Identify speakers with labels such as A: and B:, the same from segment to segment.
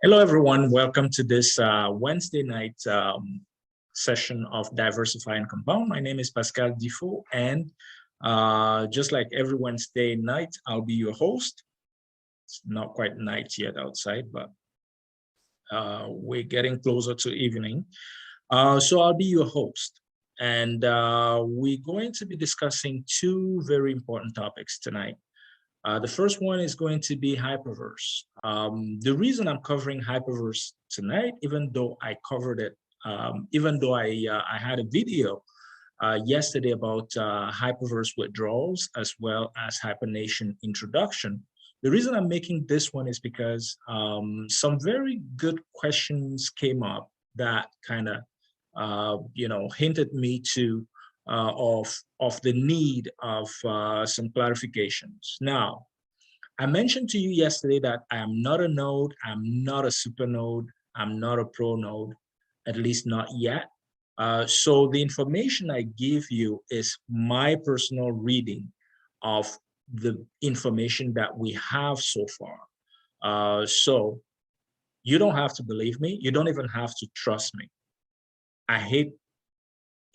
A: Hello, everyone. Welcome to this Wednesday night session of Diversify and Compound. My name is Pascal Difo, and just like every Wednesday night, I'll be your host. It's not quite night yet outside, but we're getting closer to evening. So I'll be your host, and we're going to be discussing two very important topics tonight. The first one is going to be hyperverse. The reason I'm covering hyperverse tonight, even though I covered it, even though I had a video yesterday about hyperverse withdrawals as well as HyperNation introduction. The reason I'm making this one is because some very good questions came up that kind of, hinted me to of the need of some clarifications. Now, I mentioned to you yesterday that I am not a node, I'm not a super node, I'm not a pro node, at least not yet. So the information I give you is my personal reading of the information that we have so far. So you don't have to believe me. You don't even have to trust me. I hate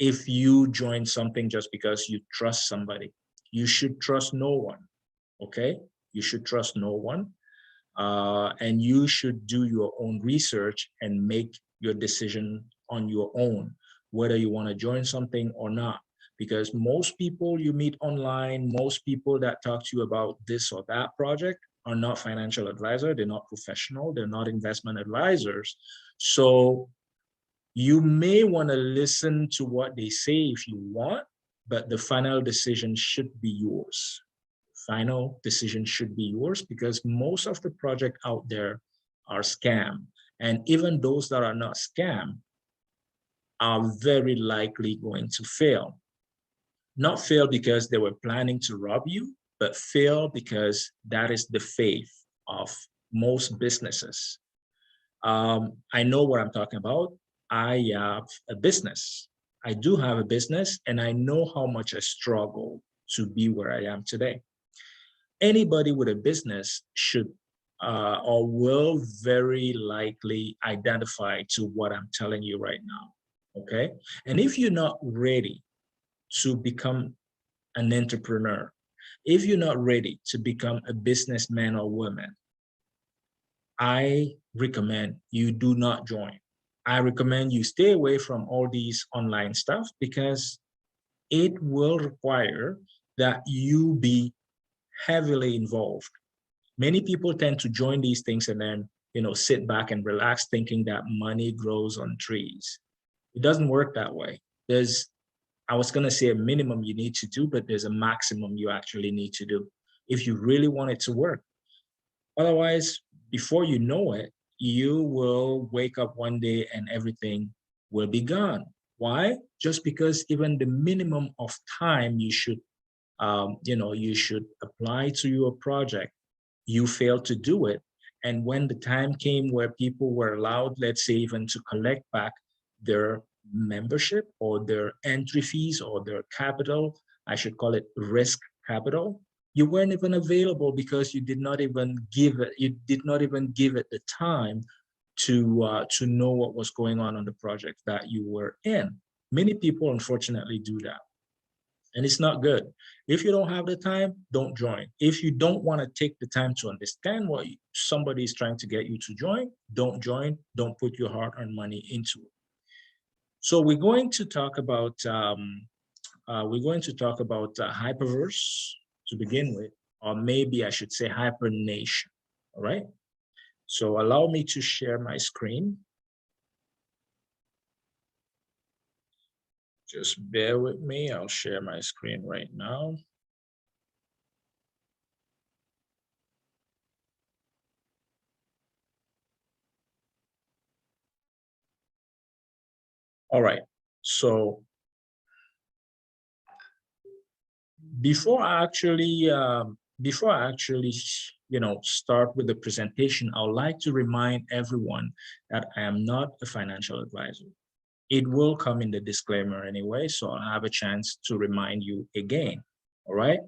A: if you join something just because you trust somebody. You should trust no one, okay? You should trust no one. And you should do your own research and make your decision on your own, whether you want to join something or not. Because most people you meet online, most people that talk to you about this or that project are not financial advisors, they're not professional, they're not investment advisors. So you may want to listen to what they say if you want, but the final decision should be yours. Final decision should be yours because most of the projects out there are scam. And even those that are not scam are very likely going to fail. Not fail because they were planning to rob you, but fail because that is the faith of most businesses. I know what I'm talking about. I have a business. I do have a business, and I know how much I struggle to be where I am today. Anybody with a business should or will very likely identify to what I'm telling you right now, okay? And if you're not ready to become an entrepreneur, if you're not ready to become a businessman or woman, I recommend you do not join. I recommend you stay away from all these online stuff because it will require that you be heavily involved. Many people tend to join these things and then, sit back and relax thinking that money grows on trees. It doesn't work that way. I was going to say a minimum you need to do, but there's a maximum you actually need to do if you really want it to work. Otherwise, before you know it, you will wake up one day and everything will be gone. Why? Just because even the minimum of time you should, you should apply to your project, you failed to do it. And when the time came where people were allowed, let's say even to collect back their membership or their entry fees or their capital, I should call it risk capital, you weren't even available because you did not even give it the time to know what was going on the project that you were in. Many people unfortunately do that, and it's not good. If you don't have the time, don't join. If you don't want to take the time to understand what somebody is trying to get you to join, don't join. Don't put your hard-earned money into it. So we're going to talk about hyperverse to begin with, or maybe I should say HyperNation. All right. So allow me to share my screen. Just bear with me. I'll share my screen right now. All right. So before I actually start with the presentation, I would like to remind everyone that I am not a financial advisor. It will come in the disclaimer anyway, so I'll have a chance to remind you again. All right.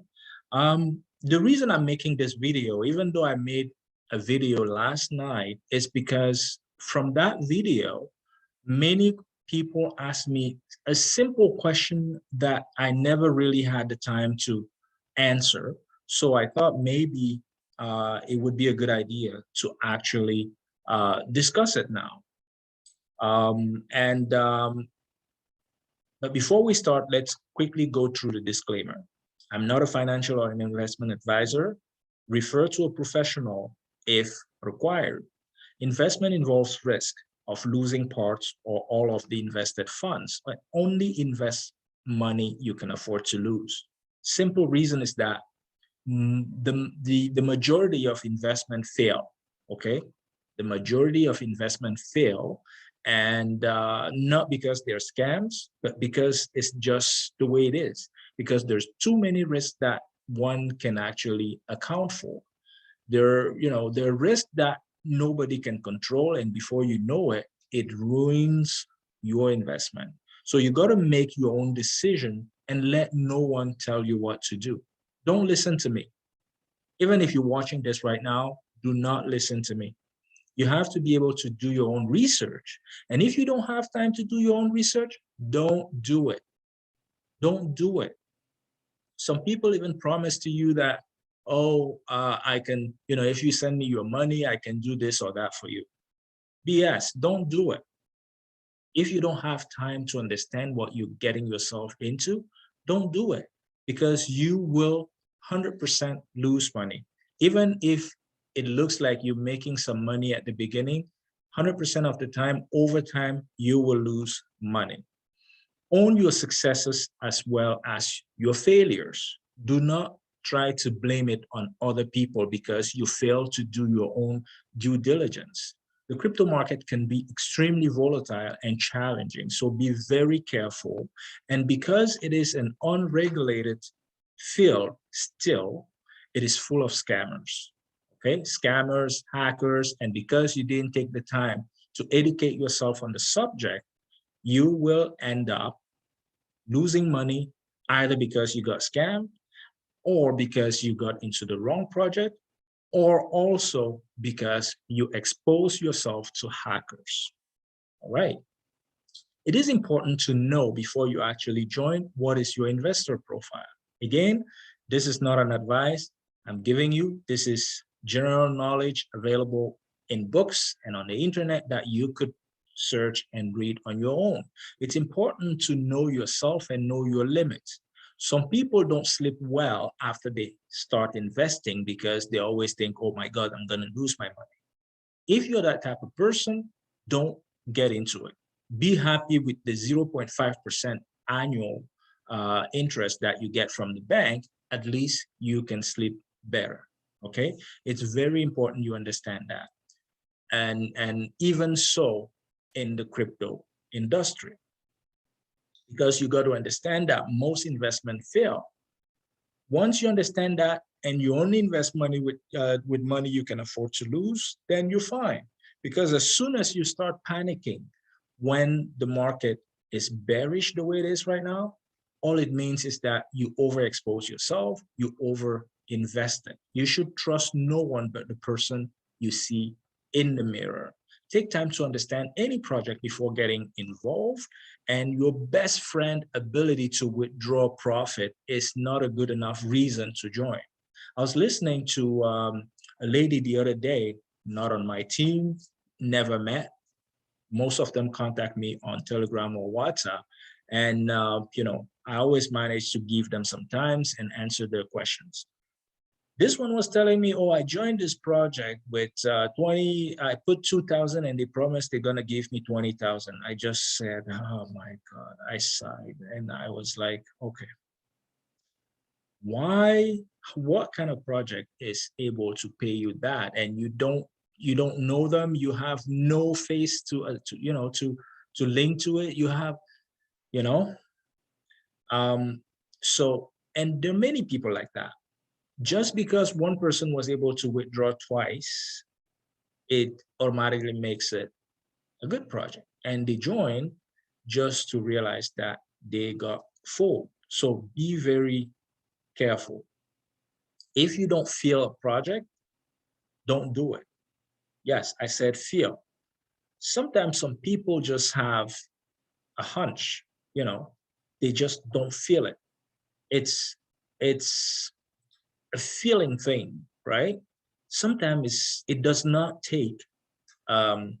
A: The reason I'm making this video, even though I made a video last night is because from that video, many people asked me a simple question that I never really had the time to answer. So I thought maybe it would be a good idea to actually discuss it now. But before we start, let's quickly go through the disclaimer. I'm not a financial or an investment advisor. Refer to a professional if required. Investment involves risk of losing parts or all of the invested funds, but only invest money you can afford to lose. Simple reason is that the majority of investment fail, okay? The majority of investment fail, and not because they're scams, but because it's just the way it is, because there's too many risks that one can actually account for. There are risks that nobody can control, and before you know it, it ruins your investment. So you got to make your own decision and let no one tell you what to do. Don't listen to me. Even if you're watching this right now, do not listen to me. You have to be able to do your own research. And if you don't have time to do your own research, don't do it. Don't do it. Some people even promise to you that, oh, I can, if you send me your money, I can do this or that for you. BS, don't do it. If you don't have time to understand what you're getting yourself into, don't do it, because you will 100% lose money. Even if it looks like you're making some money at the beginning, 100% of the time, over time, you will lose money. Own your successes as well as your failures. Do not try to blame it on other people because you failed to do your own due diligence. The crypto market can be extremely volatile and challenging, so be very careful. And because it is an unregulated field still, it is full of scammers, okay? Scammers, hackers, and because you didn't take the time to educate yourself on the subject, you will end up losing money either because you got scammed or because you got into the wrong project, or also because you expose yourself to hackers. All right. It is important to know before you actually join, what is your investor profile? Again, this is not an advice I'm giving you. This is general knowledge available in books and on the internet that you could search and read on your own. It's important to know yourself and know your limits. Some people don't sleep well after they start investing because they always think, oh my God, I'm gonna lose my money. If you're that type of person, don't get into it. Be happy with the 0.5% annual interest that you get from the bank. At least you can sleep better, okay? It's very important you understand that. And even so in the crypto industry, because you got to understand that most investment fail. Once you understand that and you only invest money with money you can afford to lose, then you're fine. Because as soon as you start panicking when the market is bearish the way it is right now, all it means is that you overexpose yourself, you over invested. You should trust no one but the person you see in the mirror. Take time to understand any project before getting involved, and your best friend ability to withdraw profit is not a good enough reason to join. I was listening to a lady the other day, not on my team, never met. Most of them contact me on Telegram or WhatsApp. And, I always manage to give them some times and answer their questions. This one was telling me, oh, I joined this project with 20, I put 2,000 and they promised they're gonna give me 20,000. I just said, oh my God, I sighed. And I was like, okay, what kind of project is able to pay you that? And you don't know them, you have no face to link to it. You have, so, and there are many people like that. Just because one person was able to withdraw twice, it automatically makes it a good project. And they join just to realize that they got fooled. So be very careful. If you don't feel a project, don't do it. Yes, I said feel. Sometimes some people just have a hunch, you know, they just don't feel it. It's a feeling thing, right? Sometimes it does not take um,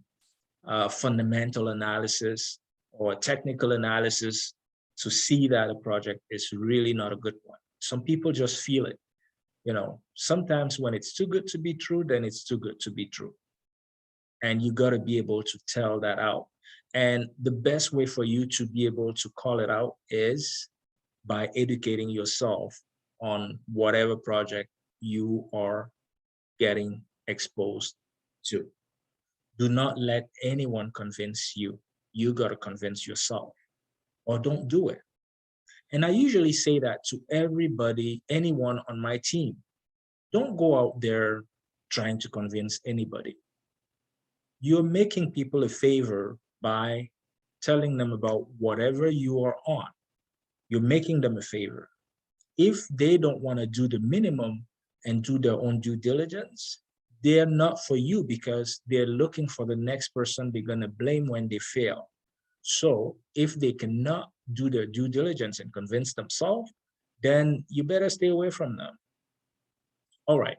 A: fundamental analysis or technical analysis to see that a project is really not a good one. Some people just feel it. You know, sometimes when it's too good to be true, then it's too good to be true. And you got to be able to tell that out. And the best way for you to be able to call it out is by educating yourself on whatever project you are getting exposed to. Do not let anyone convince you. You got to convince yourself, or don't do it. And I usually say that to everybody, anyone on my team. Don't go out there trying to convince anybody. You're making people a favor by telling them about whatever you are on. You're making them a favor. If they don't want to do the minimum and do their own due diligence, they're not for you because they're looking for the next person they're going to blame when they fail. So if they cannot do their due diligence and convince themselves, then you better stay away from them. All right.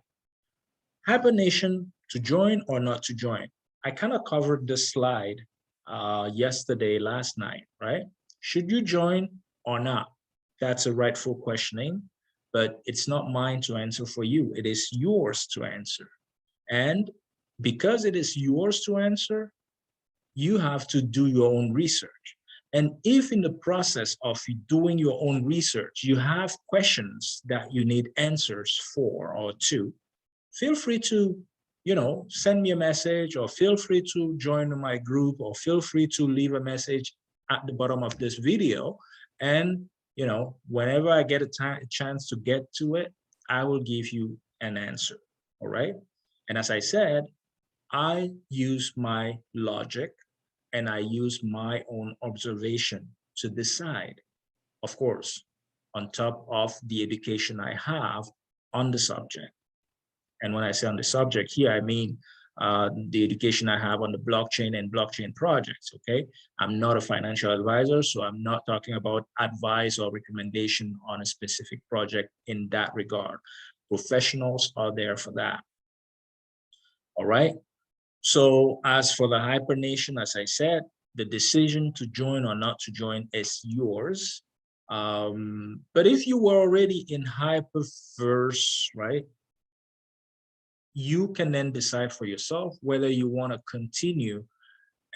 A: HyperNation, to join or not to join. I kind of covered this slide yesterday, last night, right? Should you join or not? That's a rightful questioning, but it's not mine to answer for you. It is yours to answer. And because it is yours to answer, you have to do your own research. And if in the process of doing your own research, you have questions that you need answers for or to, feel free to, you know, send me a message, or feel free to join my group, or feel free to leave a message at the bottom of this video. And, you know, whenever I get a chance to get to it, I will give you an answer. All right. And as I said, I use my logic and I use my own observation to decide, of course, on top of the education I have on the subject. And when I say on the subject here, I mean the education I have on the blockchain and blockchain projects, okay? I'm not a financial advisor, so I'm not talking about advice or recommendation on a specific project in that regard. Professionals are there for that, all right? So as for the HyperNation, as I said, the decision to join or not to join is yours. But if you were already in Hyperverse, right, you can then decide for yourself whether you want to continue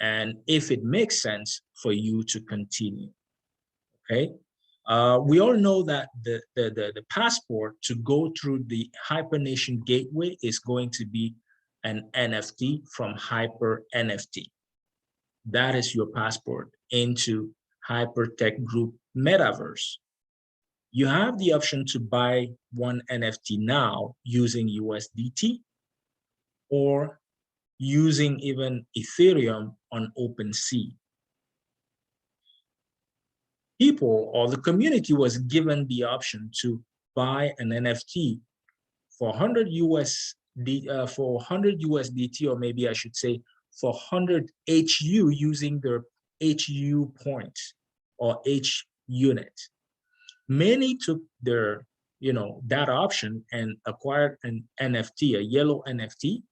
A: and if it makes sense for you to continue, okay? We all know that the passport to go through the HyperNation gateway is going to be an NFT from Hyper NFT. That is your passport into Hypertech Group Metaverse. You have the option to buy one NFT now using USDT or using even Ethereum on OpenSea. People or the community was given the option to buy an NFT for 100 USDT, or maybe I should say for 100 HU using their HU points or H unit. Many took their, you know, that option and acquired an NFT, a yellow NFT,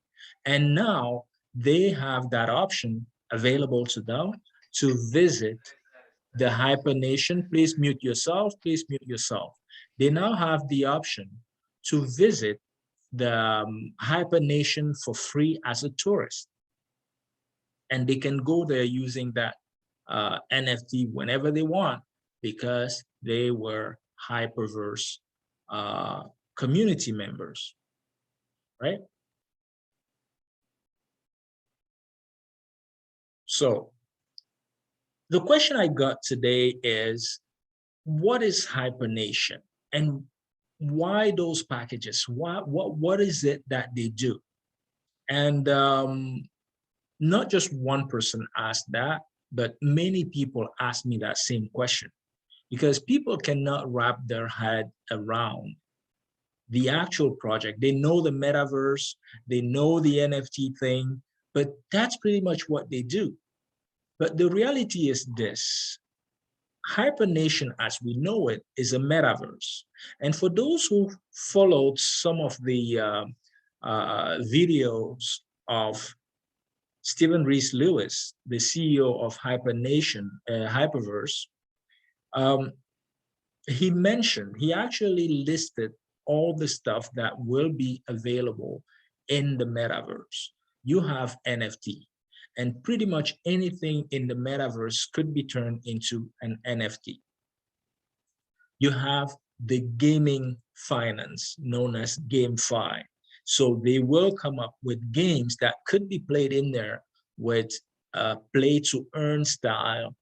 A: and now they have that option available to them to visit the HyperNation. Please mute yourself, please mute yourself. They now have the option to visit the HyperNation for free as a tourist. And they can go there using that NFT whenever they want because they were Hyperverse community members, right? So the question I got today is, what is HyperNation and why those packages? What is it that they do? And not just one person asked that, but many people ask me that same question because people cannot wrap their head around the actual project. They know the metaverse, they know the NFT thing, but that's pretty much what they do. But the reality is this: HyperNation as we know it is a metaverse. And for those who followed some of the videos of Stephen Rees-Lewis, the CEO of HyperNation, Hyperverse, um, he actually listed all the stuff that will be available in the metaverse. You have NFT, and pretty much anything in the metaverse could be turned into an NFT. You have the gaming finance known as GameFi. So they will come up with games that could be played in there with play to earn style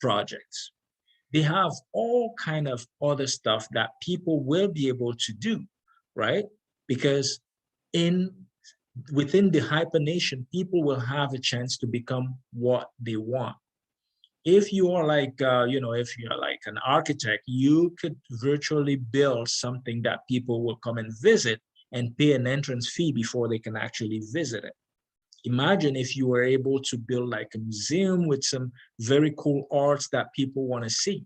A: projects. They have all kind of other stuff that people will be able to do, right? Because within the HyperNation, people will have a chance to become what they want. If you are like, if you're like an architect, you could virtually build something that people will come and visit and pay an entrance fee before they can actually visit it. Imagine if you were able to build like a museum with some very cool arts that people want to see,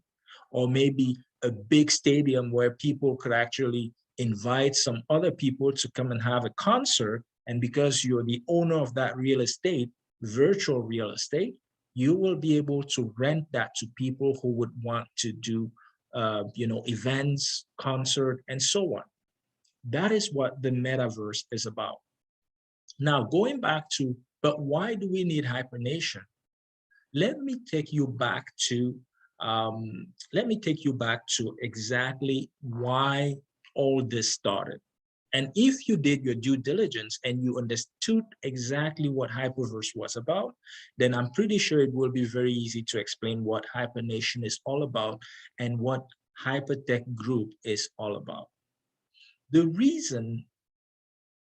A: or maybe a big stadium where people could actually invite some other people to come and have a concert. And because you're the owner of that real estate, virtual real estate, you will be able to rent that to people who would want to do, events, concert, and so on. That is what the metaverse is about. Now, going back to, but why do we need HyperNation? Let me take you back to exactly why all this started. And if you did your due diligence and you understood exactly what Hyperverse was about, then I'm pretty sure it will be very easy to explain what HyperNation is all about and what Hypertech Group is all about. The reason,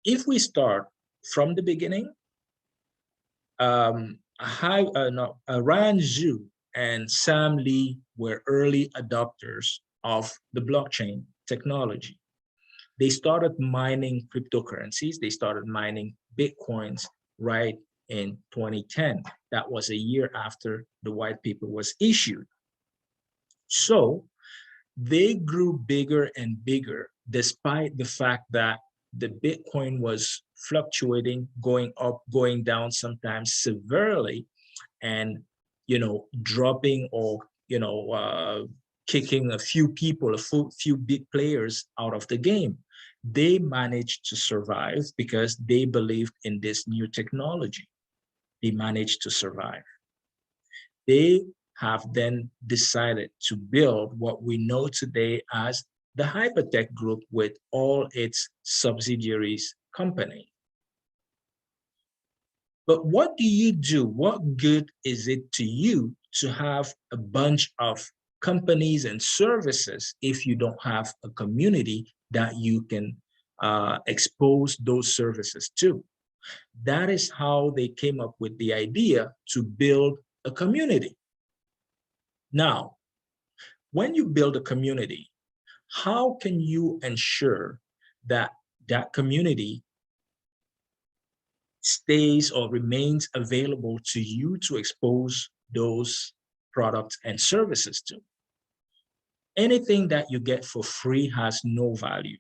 A: if we start from the beginning, Ryan Zhu and Sam Lee were early adopters of the blockchain technology. They started mining cryptocurrencies. They started mining Bitcoins right in 2010. That was a year after the white paper was issued. So they grew bigger and bigger, despite the fact that the Bitcoin was fluctuating, going up, going down, sometimes severely, and dropping or kicking a few people, a few big players out of the game. They managed to survive because they believed in this new technology. They managed to survive. They have then decided to build what we know today as the Hypertech Group with all its subsidiaries company. But what do you do? What good is it to you to have a bunch of companies and services if you don't have a community that you can expose those services to? That is how they came up with the idea to build a community. Now, when you build a community, how can you ensure that that community stays or remains available to you to expose those products and services to? Anything that you get for free has no value.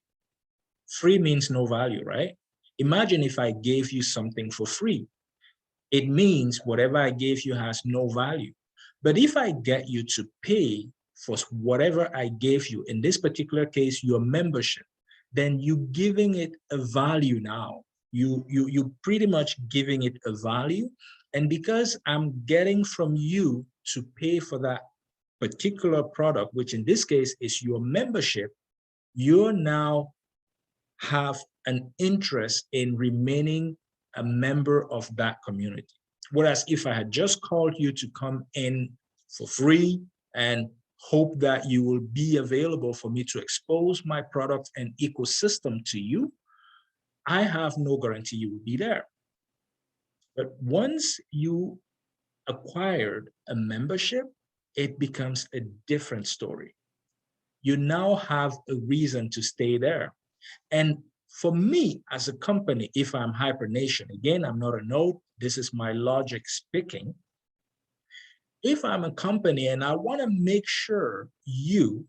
A: Free means no value, right? Imagine if I gave you something for free. It means whatever I gave you has no value. But if I get you to pay for whatever I gave you, in this particular case, your membership, then you're giving it a value now. You pretty much giving it a value. And because I'm getting from you to pay for that particular product, which in this case is your membership, you now have an interest in remaining a member of that community. Whereas if I had just called you to come in for free and hope that you will be available for me to expose my product and ecosystem to you, I have no guarantee you will be there. But once you acquired a membership, it becomes a different story. You now have a reason to stay there. And for me as a company, if I'm HyperNation, again, I'm not a node, this is my logic speaking. If I'm a company and I want to make sure you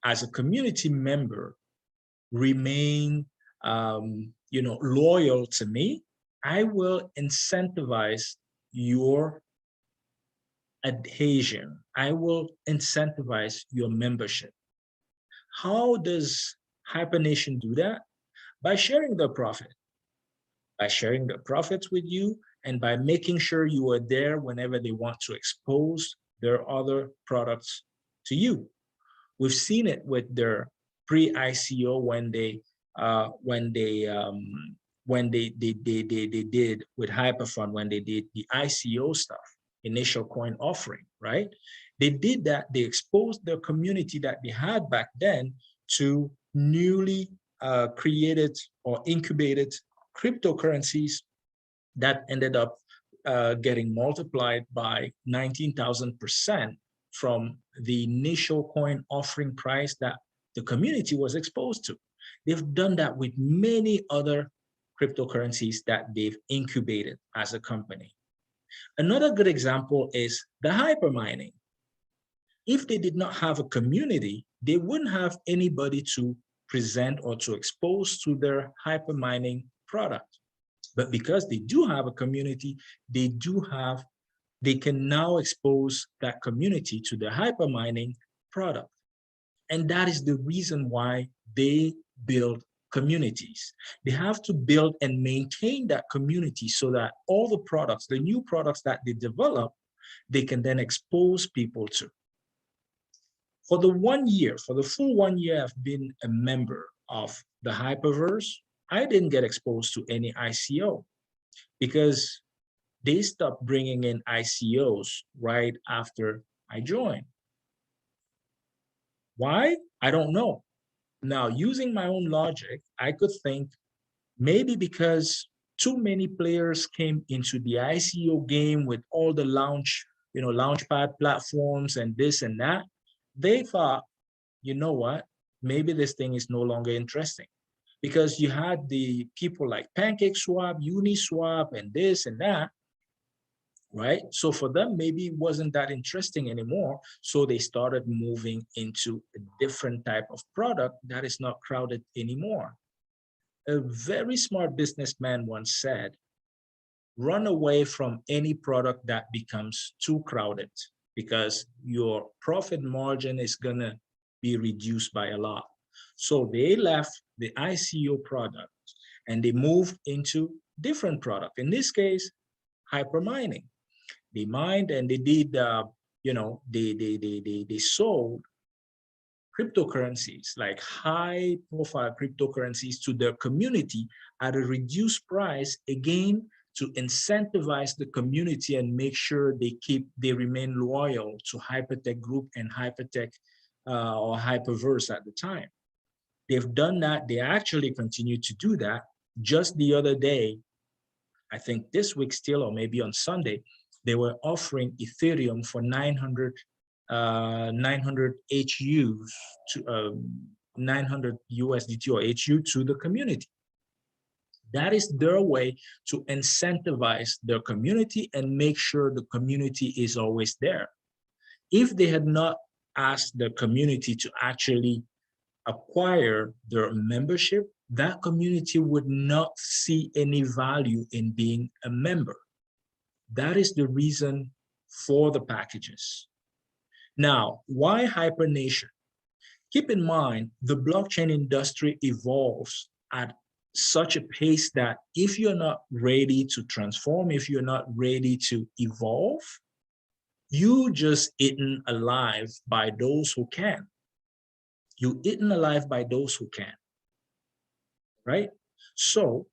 A: as a community member remain loyal to me, I will incentivize your adhesion. I will incentivize your membership. How does HyperNation do that? By sharing the profit. By sharing the profits with you and by making sure you are there whenever they want to expose their other products to you. We've seen it with their pre-ICO when they did with Hyperfund, when they did the ICO stuff, initial coin offering, right? They did that. They exposed their community that they had back then to newly created or incubated cryptocurrencies that ended up getting multiplied by 19,000% from the initial coin offering price that the community was exposed to. They've done that with many other cryptocurrencies that they've incubated as a company. Another good example is the hypermining. If they did not have a community, they wouldn't have anybody to present or to expose to their hypermining product. But because they do have a community, they can now expose that community to the hypermining product. And that is the reason why they build communities. They have to build and maintain that community so that all the products, the new products that they develop, they can then expose people to. For the full 1 year I've been a member of the Hyperverse, I didn't get exposed to any ICO because they stopped bringing in ICOs right after I joined. Why? I don't know. Now, using my own logic, I could think maybe because too many players came into the ICO game with all the launchpad platforms and this and that. They thought, you know what, maybe this thing is no longer interesting because you had the people like PancakeSwap, Uniswap, and this and that, right? So for them, maybe it wasn't that interesting anymore. So they started moving into a different type of product that is not crowded anymore. A very smart businessman once said, run away from any product that becomes too crowded because your profit margin is gonna be reduced by a lot. So they left the ICO product and they moved into different product. In this case, hypermining. They mined and they did, they sold cryptocurrencies, like high profile cryptocurrencies to their community at a reduced price, again, to incentivize the community and make sure they remain loyal to Hypertech Group and Hypertech or Hyperverse at the time. They've done that. They actually continue to do that. Just the other day, I think this week still, or maybe on Sunday, they were offering Ethereum for 900 HUs to 900 USDT or HU to the community. That is their way to incentivize their community and make sure the community is always there. If they had not asked the community to actually acquire their membership, that community would not see any value in being a member. That is the reason for the packages. Now, why HyperNation? Keep in mind, the blockchain industry evolves at such a pace that if you're not ready to transform, if you're not ready to evolve, you just eaten alive by those who can. You eaten alive by those who can, right? So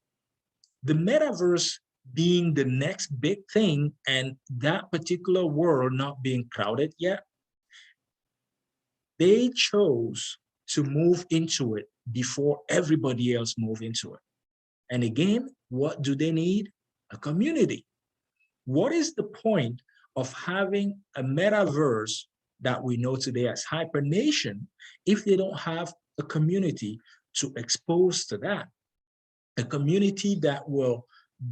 A: the metaverse being the next big thing and that particular world not being crowded yet, they chose to move into it before everybody else moved into it. And again, what do they need? A community. What is the point of having a metaverse that we know today as HyperNation if they don't have a community to expose to that. A community that will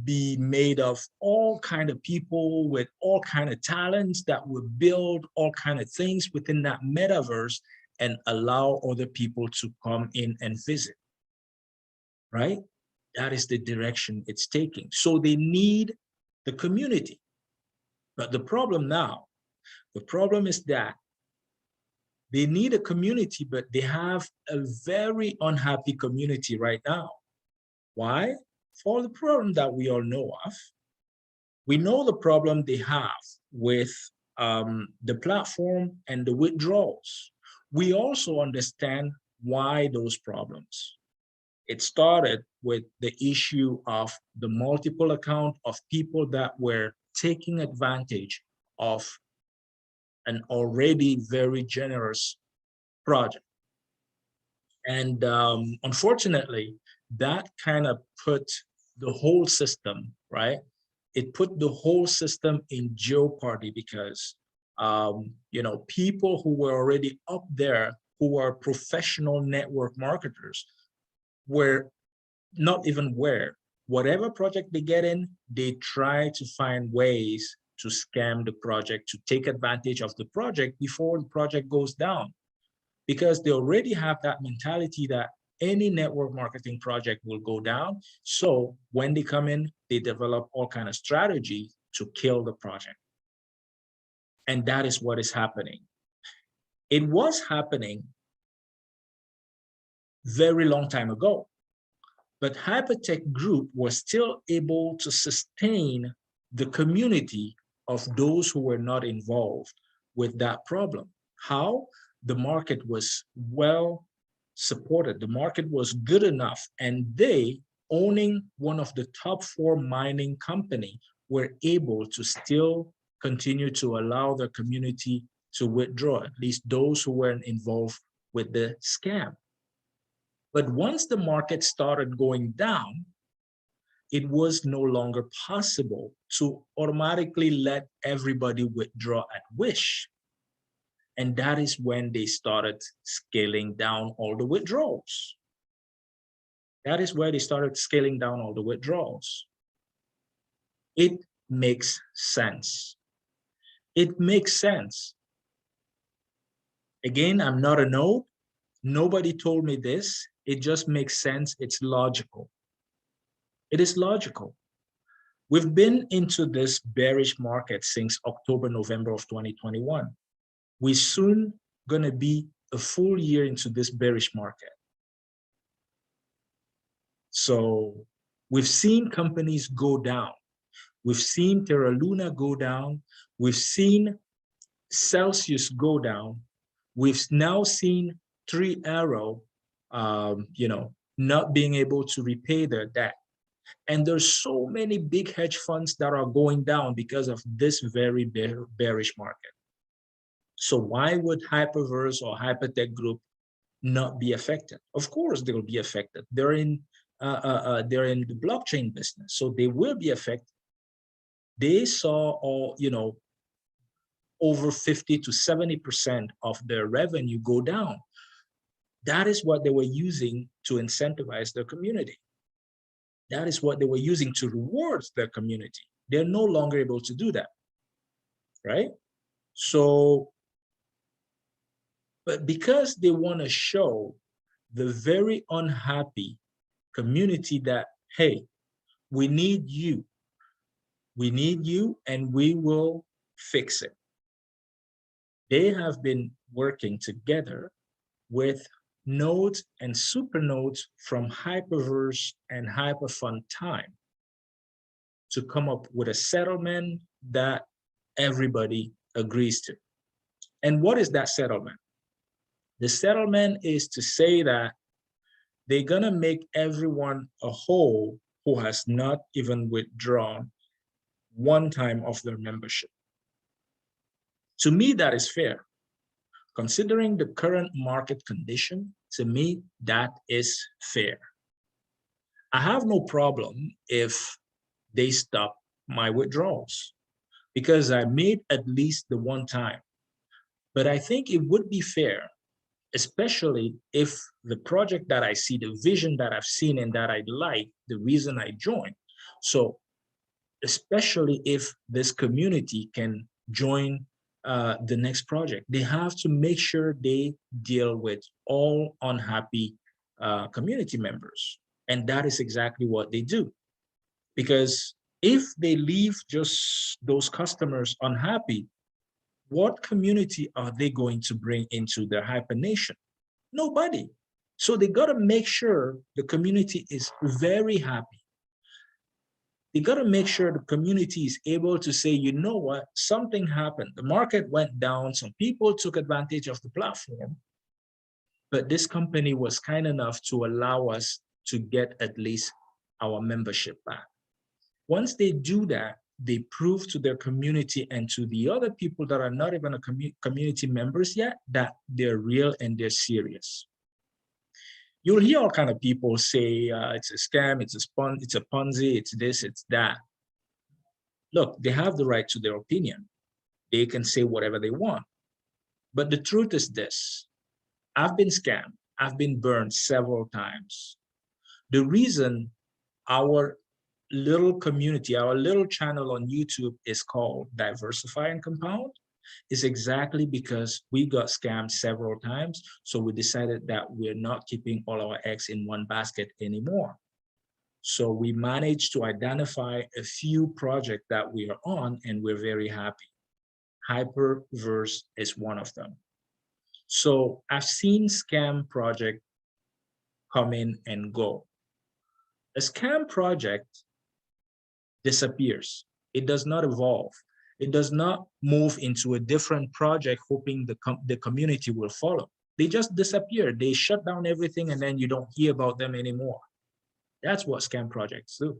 A: be made of all kind of people with all kind of talents that will build all kind of things within that metaverse and allow other people to come in and visit, right? That is the direction it's taking. So they need the community. But the problem is that they need a community, but they have a very unhappy community right now. Why? For the problem that we all know of. We know the problem they have with the platform and the withdrawals. We also understand why those problems. It started with the issue of the multiple account of people that were taking advantage of an already very generous project. And unfortunately, that kind of put the whole system, right? It put the whole system in jeopardy because, you know, people who were already up there, who are professional network marketers, were not even aware. Whatever project they get in, they try to find ways to scam the project, to take advantage of the project before the project goes down. Because they already have that mentality that any network marketing project will go down. So when they come in, they develop all kind of strategy to kill the project. And that is what is happening. It was happening very long time ago, but Hypertech Group was still able to sustain the community of those who were not involved with that problem. How? The market was well supported. The market was good enough, and they, owning one of the top 4 mining company, were able to still continue to allow the community to withdraw, at least those who weren't involved with the scam. But once the market started going down, it was no longer possible to automatically let everybody withdraw at wish. And that is when they started scaling down all the withdrawals. That is where they started scaling down all the withdrawals. It makes sense. It makes sense. Again, I'm not a node. Nobody told me this. It just makes sense. It's logical. It is logical. We've been into this bearish market since October, November of 2021. We're soon going to be a full year into this bearish market. So we've seen companies go down. We've seen Terra Luna go down. We've seen Celsius go down. We've now seen 3 Arrow, you know, not being able to repay their debt. And there's so many big hedge funds that are going down because of this very bearish market. So why would Hyperverse or Hypertech Group not be affected? Of course, they will be affected. They're in the blockchain business, so they will be affected. They saw all, you know, over 50 to 70% of their revenue go down. That is what they were using to incentivize their community. That is what they were using to reward their community. They're no longer able to do that, right? So, but because they want to show the very unhappy community that, hey, we need you. We need you and we will fix it. They have been working together with nodes and supernodes from Hyperverse and Hyperfund Time to come up with a settlement that everybody agrees to. And what is that settlement? The settlement is to say that they're gonna make everyone a whole who has not even withdrawn one time of their membership. To me, that is fair. Considering the current market condition, to me, that is fair. I have no problem if they stop my withdrawals because I made at least the one time. But I think it would be fair especially if the project that I see, the vision that I've seen and that I like, the reason I joined. So especially if this community can join the next project, they have to make sure they deal with all unhappy community members. And that is exactly what they do. Because if they leave just those customers unhappy, what community are they going to bring into their HyperNation? Nobody. So they got to make sure the community is very happy. They got to make sure the community is able to say, you know what, something happened. The market went down. Some people took advantage of the platform, but this company was kind enough to allow us to get at least our membership back. Once they do that, they prove to their community and to the other people that are not even a community members yet that they're real and they're serious. You'll hear all kind of people say it's a scam, it's a Ponzi, it's this, it's that. Look, they have the right to their opinion. They can say whatever they want. But the truth is this: I've been scammed. I've been burned several times. The reason our little community, our little channel on YouTube is called Diversify and Compound is exactly because we got scammed several times. So we decided that we're not keeping all our eggs in one basket anymore. So we managed to identify a few projects that we are on, and we're very happy. Hyperverse is one of them. So I've seen scam project come in and go. A scam project disappears. It does not evolve. It does not move into a different project hoping the community will follow. They just disappear. They shut down everything and then you don't hear about them anymore. That's what scam projects do.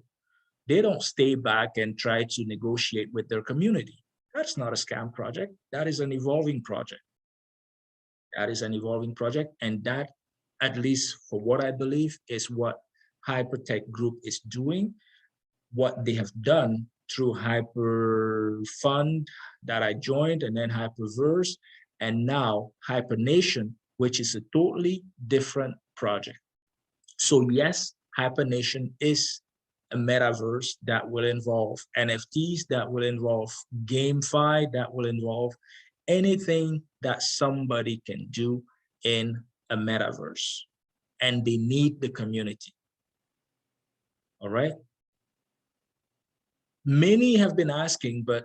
A: They don't stay back and try to negotiate with their community. That's not a scam project. That is an evolving project. That is an evolving project. And that, at least for what I believe, is what Hypertech Group is doing, what they have done through HyperFund that I joined, and then Hyperverse, and now HyperNation, which is a totally different project. So yes, HyperNation is a metaverse that will involve NFTs, that will involve GameFi, that will involve anything that somebody can do in a metaverse. And they need the community. All right. Many have been asking, but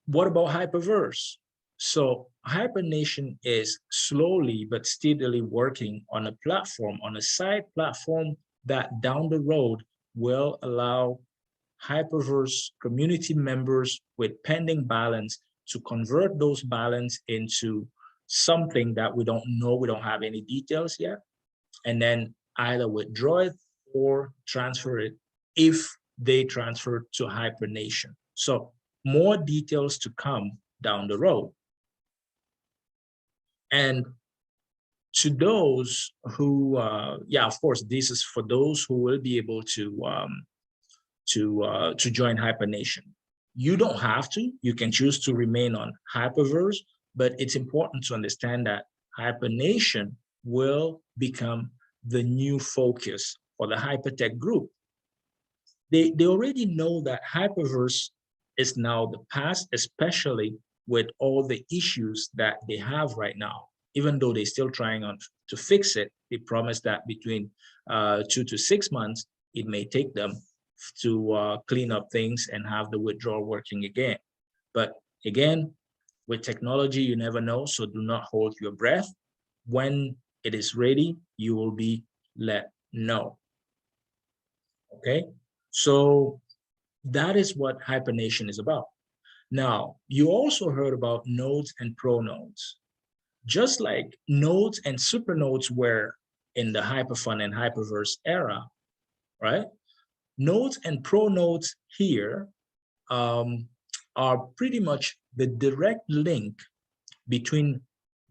A: what about Hyperverse? So HyperNation is slowly but steadily working on a platform, on a side platform that down the road will allow Hyperverse community members with pending balance to convert those balance into something that we don't know, we don't have any details yet, and then either withdraw it or transfer it if they transfer to HyperNation. So more details to come down the road. And to those who, yeah, of course, this is for those who will be able to join HyperNation. You don't have to. You can choose to remain on Hyperverse, but it's important to understand that HyperNation will become the new focus for the Hypertech Group. They already know that Hyperverse is now the past, especially with all the issues that they have right now. Even though they're still trying to fix it, they promise that between 2 to 6 months, it may take them to clean up things and have the withdrawal working again. But again, with technology, you never know, so do not hold your breath. When it is ready, you will be let know. Okay, so that is what HyperNation is about. Now, you also heard about nodes and pro nodes. Just like nodes and super nodes were in the HyperFund and Hyperverse era, right? Nodes and pro nodes here are pretty much the direct link between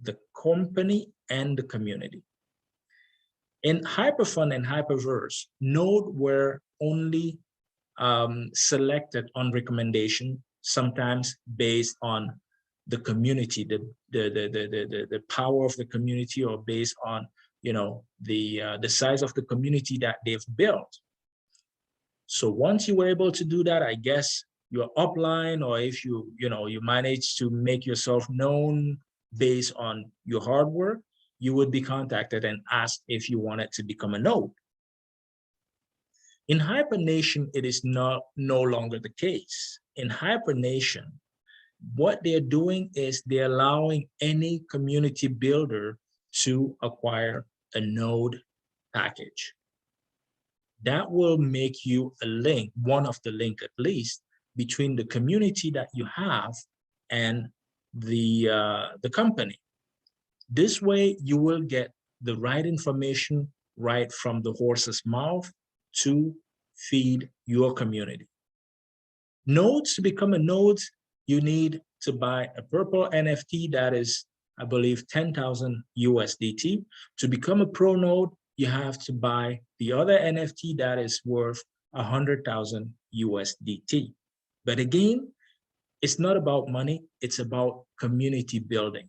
A: the company and the community. In HyperFund and Hyperverse, nodes were only selected on recommendation, sometimes based on the community, the power of the community, or based on, you know, the size of the community that they've built. So once you were able to do that, I guess your upline, or if you manage to make yourself known based on your hard work, you would be contacted and asked if you wanted to become a node. In HyperNation, it is no longer the case. In HyperNation, what they're doing is they're allowing any community builder to acquire a node package. That will make you a link, one of the link at least, between the community that you have and the company. This way, you will get the right information right from the horse's mouth to feed your community. Nodes, to become a node, you need to buy a purple NFT that is, I believe, 10,000 USDT. To become a pro node, you have to buy the other NFT that is worth 100,000 USDT. But again, it's not about money, it's about community building.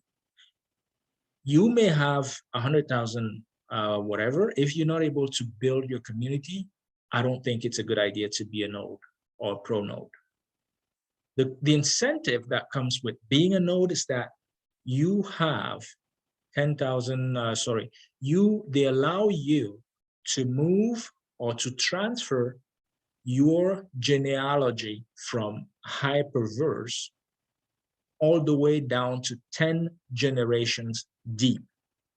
A: You may have 100,000 whatever. If you're not able to build your community, I don't think it's a good idea to be a node or a pro node. The incentive that comes with being a node is that you have 10,000, they allow you to move or to transfer your genealogy from Hyperverse all the way down to 10 generations deep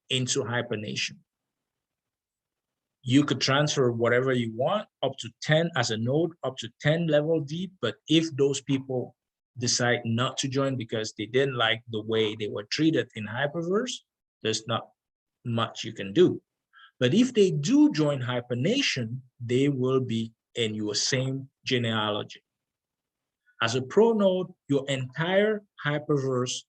A: into HyperNation. You could transfer whatever you want up to 10 as a node, up to 10 level deep. But if those people decide not to join because they didn't like the way they were treated in Hyperverse, there's not much you can do. But if they do join HyperNation, they will be in your same genealogy. As a pro node, your entire Hyperverse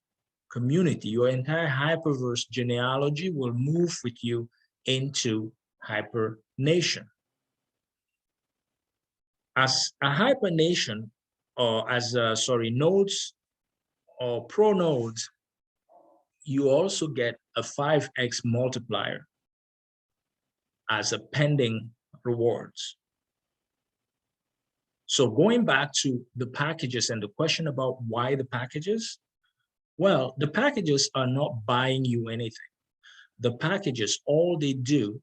A: community, your entire Hyperverse genealogy will move with you into HyperNation. As a HyperNation, or as nodes or pro nodes, you also get a 5x multiplier as a pending rewards. So going back to the packages and the question about why the packages, well, the packages are not buying you anything. The packages, all they do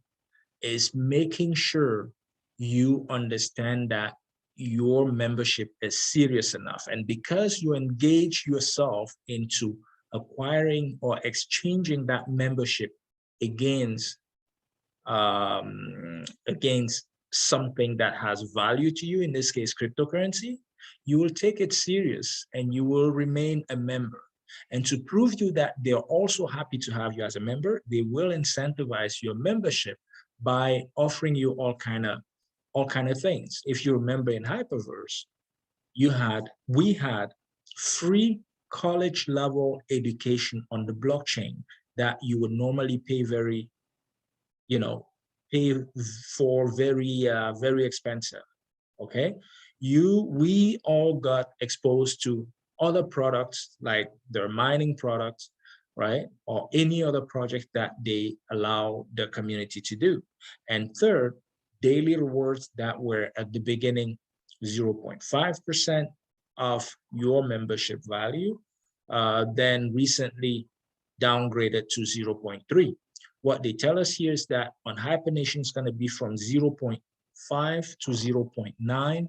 A: is making sure you understand that your membership is serious enough. And because you engage yourself into acquiring or exchanging that membership against something that has value to you, in this case, cryptocurrency, you will take it serious and you will remain a member. And to prove you that they're also happy to have you as a member, they will incentivize your membership by offering you all kind of things. If you remember in Hyperverse, we had free college level education on the blockchain that you would normally pay very expensive. Okay, we all got exposed to other products like their mining products, right? Or any other project that they allow the community to do. And third, daily rewards that were at the beginning 0.5% of your membership value, then recently downgraded to 0.3. What they tell us here is that on HyperNation is going to be from 0.5 to 0.9.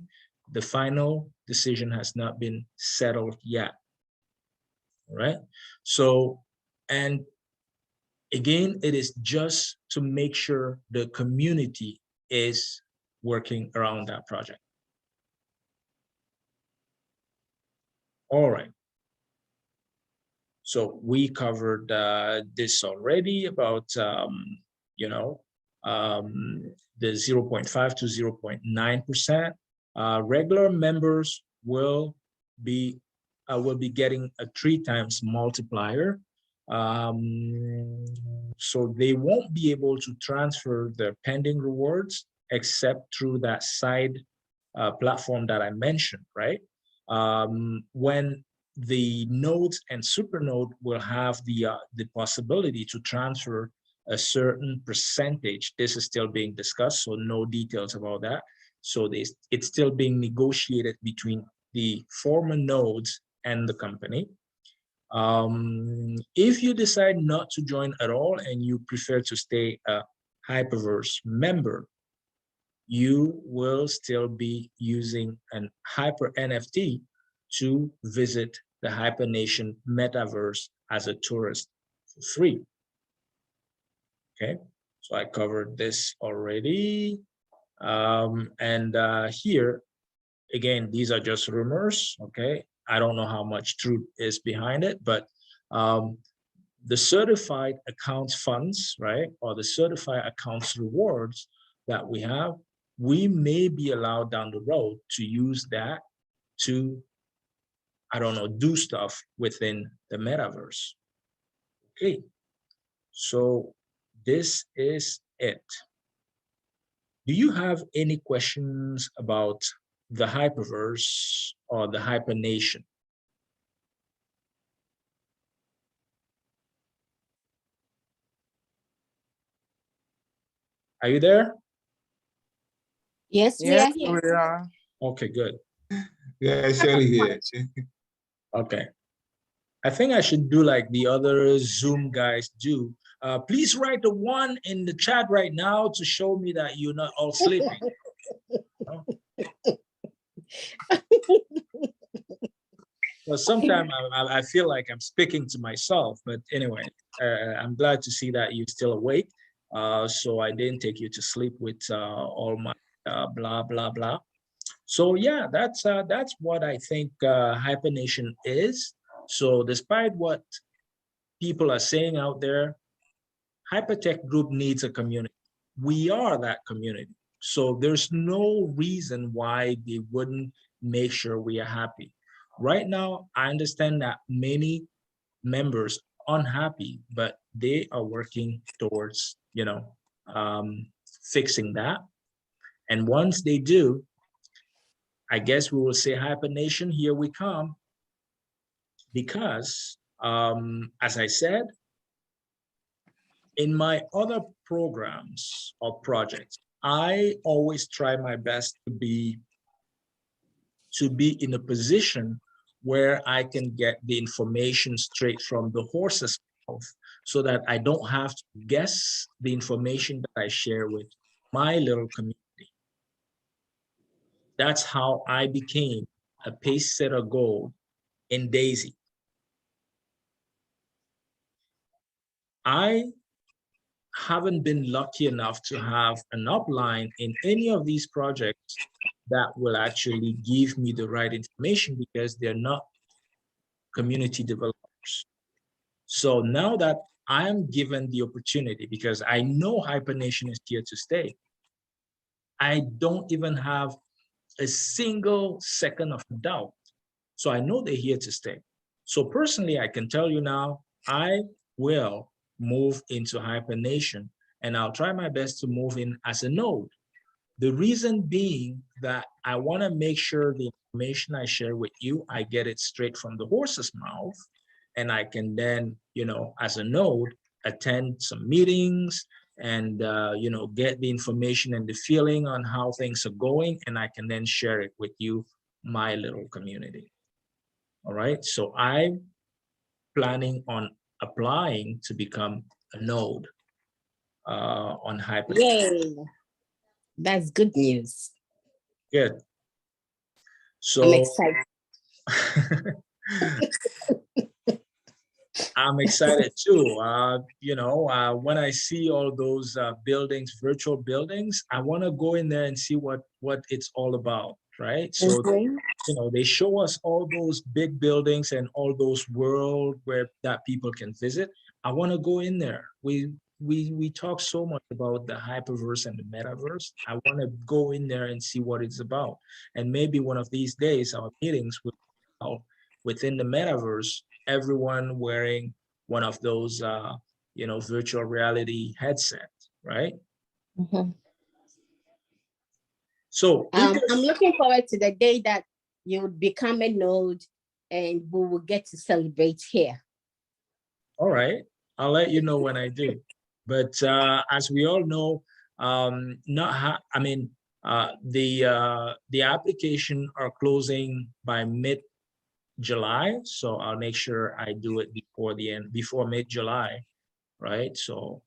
A: The final decision has not been settled yet. All right. So, and again, it is just to make sure the community is working around that project. All right. So we covered this already about, the 0.5 to 0.9%. Regular members will be getting a 3 times multiplier. So they won't be able to transfer their pending rewards except through that side platform that I mentioned, right? When the nodes and supernode will have the possibility to transfer a certain percentage. This is still being discussed, so no details about that. So it's still being negotiated between the former nodes and the company. If you decide not to join at all and you prefer to stay a Hyperverse member, you will still be using an Hyper NFT to visit the HyperNation metaverse as a tourist for free. Okay, so I covered this already. Here, again, these are just rumors, okay? I don't know how much truth is behind it, but the certified accounts funds, right, or the certified accounts rewards that we have, we may be allowed down the road to use that to, I don't know, do stuff within the metaverse. Okay, so this is it. Do you have any questions about the Hyperverse or the HyperNation? Are you there?
B: Yes, we are here.
C: We are.
A: Okay, good.
D: Yeah, surely here.
A: Okay. I think I should do like the other Zoom guys do. Please write a 1 in the chat right now to show me that you're not all sleeping. Well, sometimes I feel like I'm speaking to myself, but anyway, I'm glad to see that you're still awake. So I didn't take you to sleep with all my blah, blah, blah. So yeah, that's what I think HyperNation is. So despite what people are saying out there, Hypertech Group needs a community. We are that community. So there's no reason why they wouldn't make sure we are happy. Right now, I understand that many members are unhappy, but they are working towards, fixing that. And once they do, I guess we will say, HyperNation, here we come. Because, as I said, in my other programs or projects, I always try my best to be in a position where I can get the information straight from the horse's mouth, so that I don't have to guess the information that I share with my little community. That's how I became a pace setter gold in DAISY. I haven't been lucky enough to have an upline in any of these projects that will actually give me the right information, because they're not community developers. So now that I'm given the opportunity, because I know HyperNation is here to stay, I don't even have a single second of doubt. So I know they're here to stay. So personally, I can tell you now, I will move into HyperNation, and I'll try my best to move in as a node. The reason being that I want to make sure the information I share with you, I get it straight from the horse's mouth, and I can then, as a node, attend some meetings and, get the information and the feeling on how things are going, and I can then share it with you, my little community. All right, so I'm planning on applying to become a node on HyperNation.
B: Yay, that's good news.
A: Good. So
B: I'm excited.
A: I'm excited too. When I see all those buildings, virtual buildings, I want to go in there and see what it's all about, right? So, they show us all those big buildings and all those world that people can visit. I want to go in there. We talk so much about the hyperverse and the metaverse. I want to go in there and see what it's about. And maybe one of these days, our meetings will be within the metaverse, everyone wearing one of those, virtual reality headsets, right?
B: Mm-hmm.
A: So
B: I'm looking forward to the day that you would become a node and we will get to celebrate here.
A: All right, I'll let you know when I do. But as we all know, the application are closing by mid-July, so I'll make sure I do it before mid-July, right? So,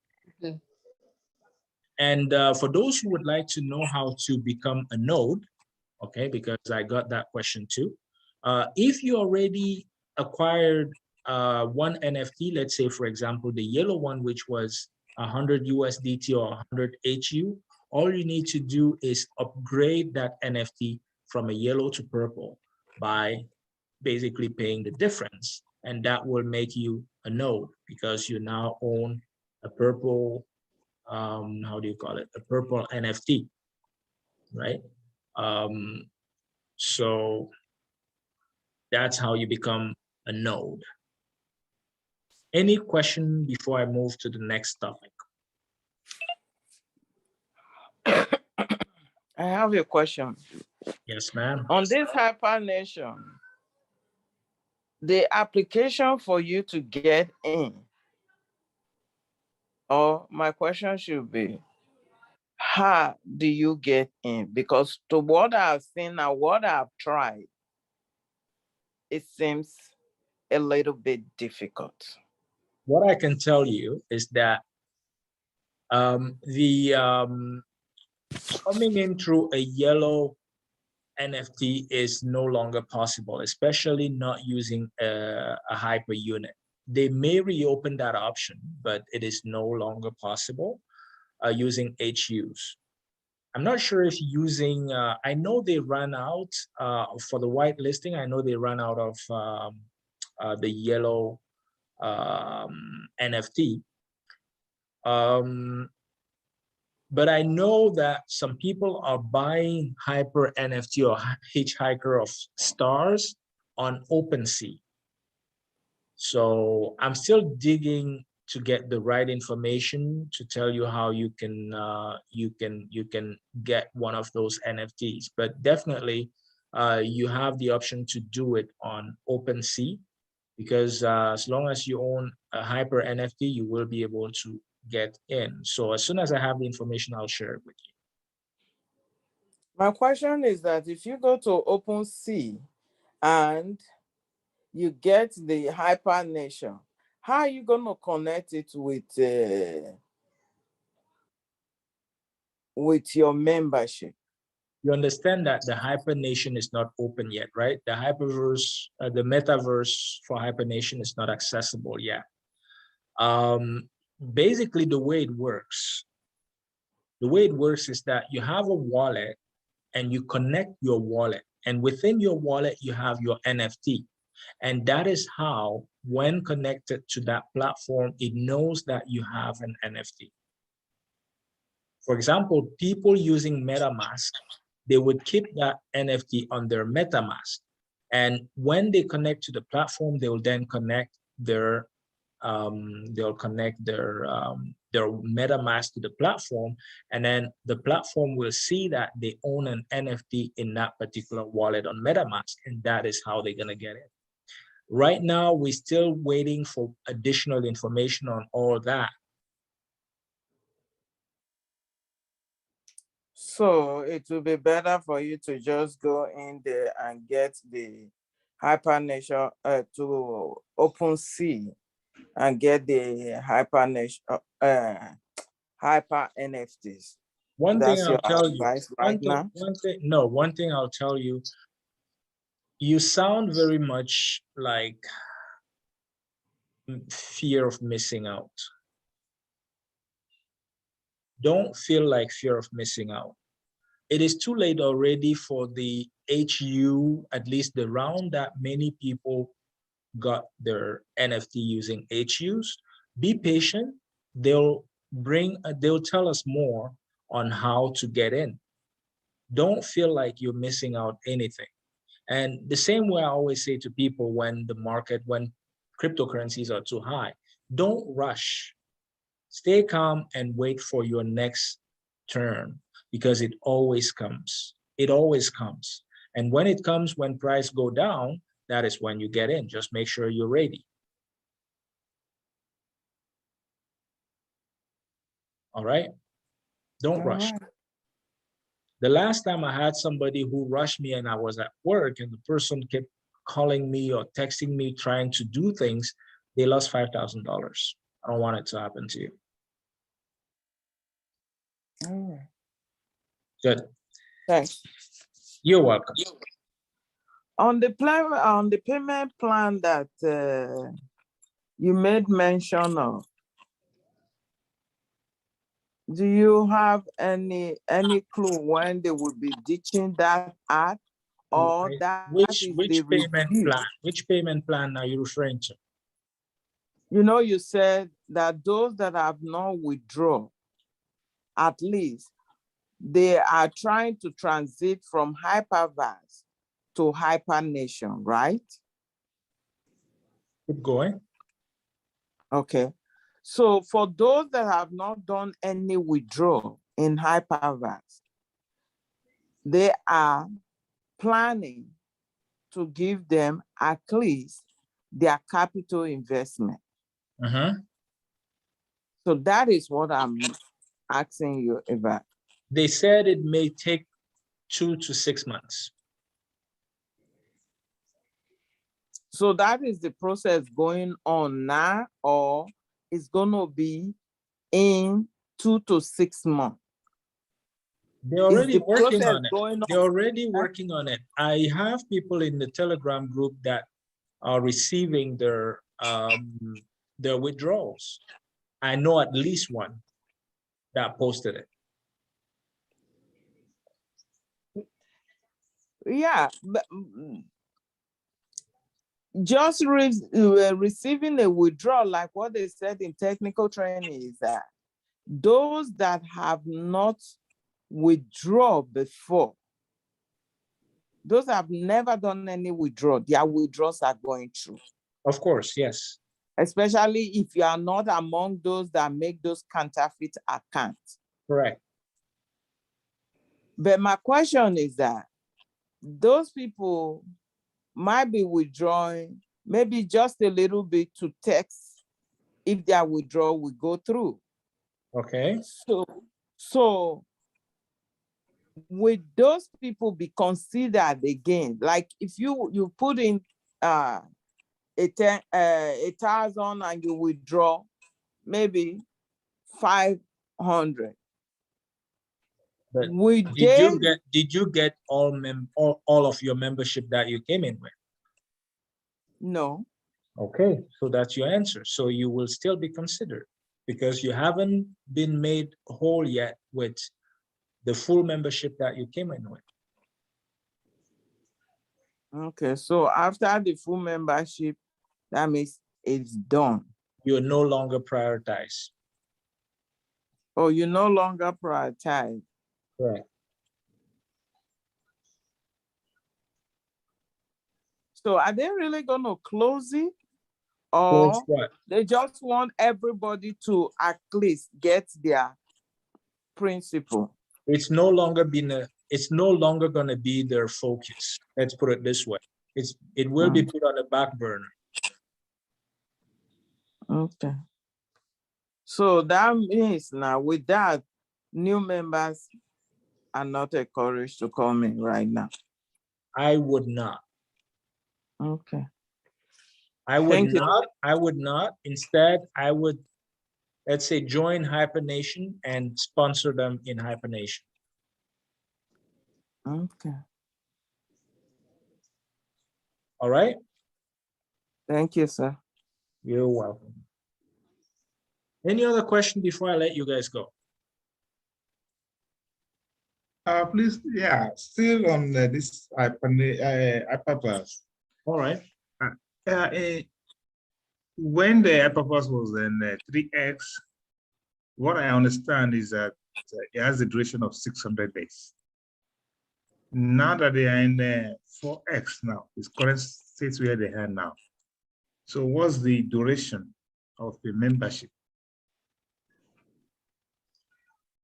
A: and for those who would like to know how to become a node, okay, because I got that question too. If you already acquired one NFT, let's say, for example, the yellow one, which was 100 USDT or 100 HU, all you need to do is upgrade that NFT from a yellow to purple by basically paying the difference. And that will make you a node because you now own a purple, how do you call it? A purple NFT, right? So that's how you become a node. Any question before I move to the next topic?
C: I have a question.
A: Yes, ma'am.
C: On this HyperNation, the application for you to get in, or my question should be, how do you get in? Because to what I've seen and what I've tried, it seems a little bit difficult.
A: What I can tell you is that coming in through a yellow NFT is no longer possible, especially not using a hyper unit. They may reopen that option, but it is no longer possible using HUs. I'm not sure if using, I know they ran out for the white listing. I know they ran out of the yellow NFT. But I know that some people are buying Hyper NFT or Hitchhiker of Stars on OpenSea. So I'm still digging to get the right information to tell you how you can get one of those NFTs. But definitely, you have the option to do it on OpenSea, because as long as you own a Hyper NFT, you will be able to get in. So as soon as I have the information, I'll share it with you.
C: My question is that if you go to OpenSea and you get the HyperNation, how are you going to connect it with your membership?
A: You understand that the HyperNation is not open yet, right? The Hyperverse, the metaverse for HyperNation is not accessible yet. Basically, the way it works is that you have a wallet and you connect your wallet, and within your wallet, you have your NFT. And that is how, when connected to that platform, it knows that you have an NFT. For example, people using MetaMask, they would keep that NFT on their MetaMask. And when they connect to the platform, they will then connect their MetaMask to the platform, and then the platform will see that they own an NFT in that particular wallet on MetaMask, and that is how they're gonna get it. Right now, we're still waiting for additional information on all that.
C: So it will be better for you to just go in there and get the HyperNation to OpenSea and get the HyperNation Hyper NFTs.
A: One
C: That's
A: thing
C: your
A: I'll tell you,
C: advice right now?
A: one thing I'll tell you, you sound very much like fear of missing out. Don't feel like fear of missing out. It is too late already for the HU, at least the round that many people got their NFT using HUs. Be patient. They'll tell us more on how to get in. Don't feel like you're missing out anything. And the same way I always say to people when cryptocurrencies are too high, don't rush. Stay calm and wait for your next turn, because it always comes. It always comes. And when it comes, when price go down, that is when you get in. Just make sure you're ready. All right? Don't
C: All
A: rush.
C: right.
A: The last time I had somebody who rushed me and I was at work and the person kept calling me or texting me trying to do things, they lost $5,000. I don't want it to happen to you.
C: All right.
A: Good.
C: Thanks.
A: You're welcome.
C: On the payment plan that you made mention of, do you have any clue when they will be ditching that ad, or that
A: Which
C: is the
A: payment
C: review?
A: plan? Which payment plan are you referring to?
C: You know, you said that those that have not withdrawn, at least they are trying to transit from HyperVas to HyperNation, right?
A: Keep going.
C: Okay. So for those that have not done any withdrawal in HyperVas, they are planning to give them at least their capital investment. So that is what I'm asking you about.
A: They said it may take 2 to 6 months.
C: So that is the process going on now, or it's going to be in 2 to 6 months?
A: They're already
C: the
A: working
C: process
A: on it.
C: going on?
A: They're already working on it. I have people in the Telegram group that are receiving their withdrawals. I know at least one that posted it.
C: Yeah, but just receiving a withdrawal, like what they said in technical training, is that those that have not withdrawn before, those that have never done any withdrawal, their withdrawals are going through.
A: Of course, yes.
C: Especially if you are not among those that make those counterfeit accounts.
A: Correct.
C: But my question is that those people might be withdrawing maybe just a little bit to test if their withdrawal will go through.
A: Okay.
C: So would those people be considered again? Like if you put in 1,000 and you withdraw maybe 500.
A: But did you get all of your membership that you came in with?
C: No.
A: Okay, so that's your answer. So you will still be considered because you haven't been made whole yet with the full membership that you came in with.
C: Okay, so after the full membership, that means it's done.
A: You're no longer prioritized.
C: Oh, you no longer prioritize.
A: Correct.
C: So are they really going to close it?
A: Close
C: Or
A: what?
C: they just want everybody to at least get their principal?
A: It's no longer going to be their focus. Let's put it this way. It will be put on the back burner.
C: Okay. So that means now with that, new members are not encouraged to come in right now.
A: I would not.
C: Okay.
A: I would not. Instead, I would, let's say, join HyperNation and sponsor them in HyperNation.
C: Okay.
A: All right?
C: Thank you, sir.
A: You're welcome. Any other question before I let you guys go?
D: Please, yeah, still on this HyperPass.
A: All right.
D: When the HyperPass was in 3X, what I understand is that it has a duration of 600 days. Now that they are in 4X now, this current state where they are now. So what's the duration of the membership?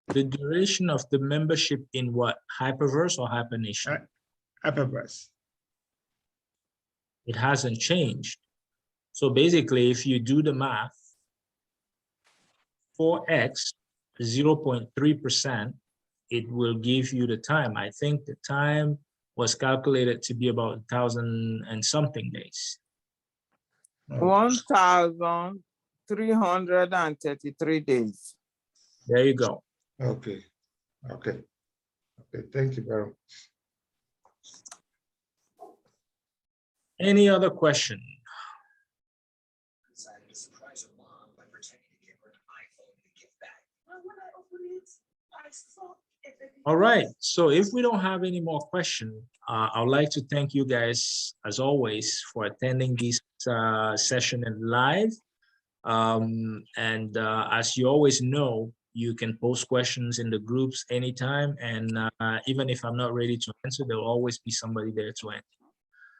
A: The duration of the membership in what? Hyperverse or HyperNation?
D: HyperPass.
A: It hasn't changed. So basically, if you do the math, 4x 0.3%, it will give you the time. I think the time was calculated to be about 1,000 and something days.
C: 1,333 days.
A: There you go.
D: Okay. Okay. Okay. Thank you very much.
A: Any other question? All right, so if we don't have any more questions, I would like to thank you guys, as always, for attending this session in live. As you always know, you can post questions in the groups anytime, and even if I'm not ready to answer, there will always be somebody there to answer.